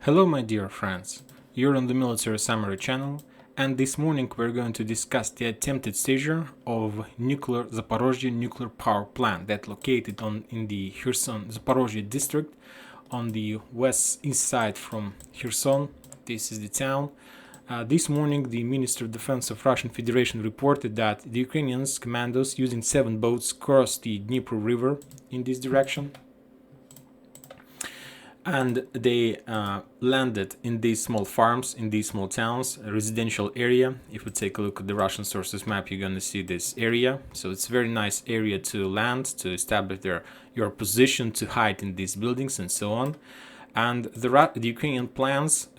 Hello my dear friends, you're on the Military Summary channel, and this morning we're going to discuss the attempted seizure of Zaporozhye nuclear power plant that located in the Zaporozhye district on the east side from Kherson. This is the town. This morning the Minister of Defense of Russian Federation reported that the Ukrainians commandos using 7 boats crossed the Dnieper River in this direction, and they landed in these small farms, in these small towns, a residential area. If you take a look at the Russian sources map, you're going to see this area. So it's a very nice area to land, to establish your position, to hide in these buildings and so on. And the Ukrainian plans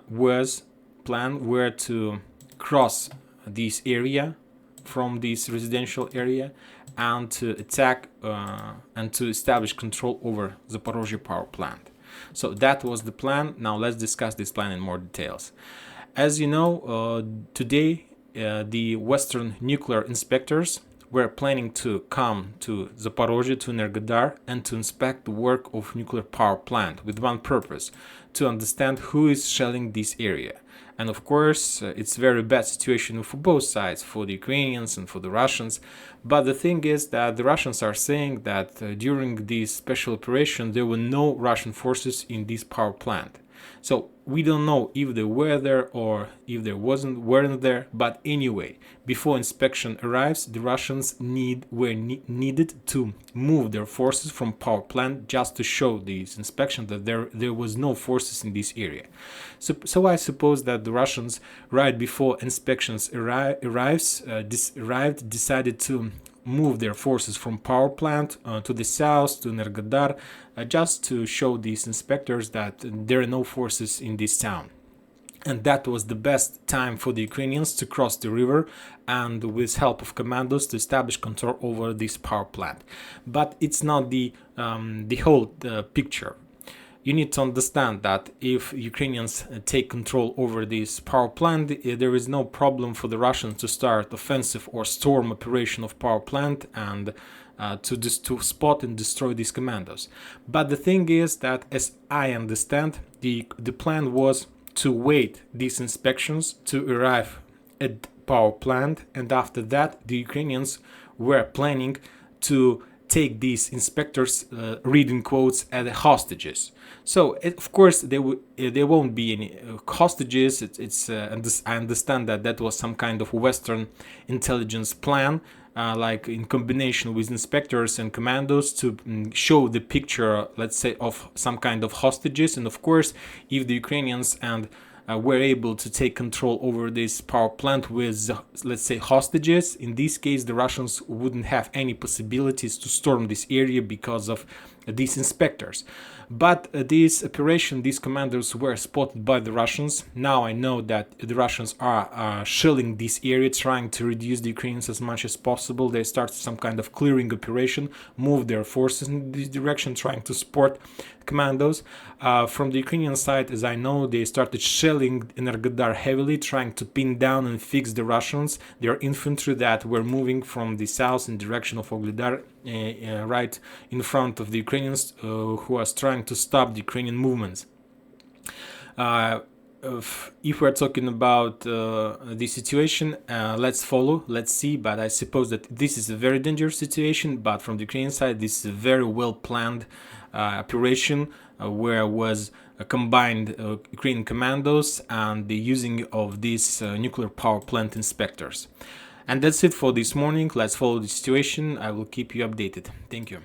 were to cross this area from this residential area and to attack and to establish control over the Zaporozhye power plant. So that was the plan. Now let's discuss this plan in more details. As you know, today the Western nuclear inspectors were planning to come to Zaporozhye, to Energodar, and to inspect the work of nuclear power plant with one purpose: to understand who is shelling this area. And of course, it's a very bad situation for both sides, for the Ukrainians and for the Russians. But the thing is that the Russians are saying that during this special operation, there were no Russian forces in this power plant. So we don't know if they were there or if they weren't there. But anyway, before inspection arrives, the Russians were needed to move their forces from power plant just to show this inspection that there was no forces in this area. So I suppose that the Russians, right before inspections arrived, decided to move their forces from power plant to the south, to Energodar, just to show these inspectors that there are no forces in this town. And that was the best time for the Ukrainians to cross the river and, with help of commandos, to establish control over this power plant. But it's not the whole picture. You need to understand that if Ukrainians take control over this power plant, there is no problem for the Russians to start offensive or storm operation of power plant and to spot and destroy these commandos. But the thing is that, as I understand, the plan was to wait these inspections to arrive at power plant, and after that the Ukrainians were planning to take these inspectors, reading quotes, as hostages. So of course there won't be any hostages. I understand that was some kind of Western intelligence plan, like in combination with inspectors and commandos, to show the picture, let's say, of some kind of hostages. And of course, if the Ukrainians were able to take control over this power plant with, let's say, hostages, in this case the Russians wouldn't have any possibilities to storm this area because of these inspectors. But this operation, these commanders were spotted by the Russians. Now I know that the Russians are shelling this area, trying to reduce the Ukrainians as much as possible. They started some kind of clearing operation, moved their forces in this direction, trying to support commandos. From the Ukrainian side, as I know, they started shelling Energodar heavily, trying to pin down and fix the Russians, their infantry that were moving from the south in direction of Ogledar, right in front of the Ukrainians, who was trying to stop the Ukrainian movements. If we're talking about the situation, let's see. But I suppose that this is a very dangerous situation. But from the Ukrainian side, this is a very well planned operation, where was combined Ukrainian commandos and the using of these nuclear power plant inspectors. And that's it for this morning. Let's follow the situation. I will keep you updated. Thank you.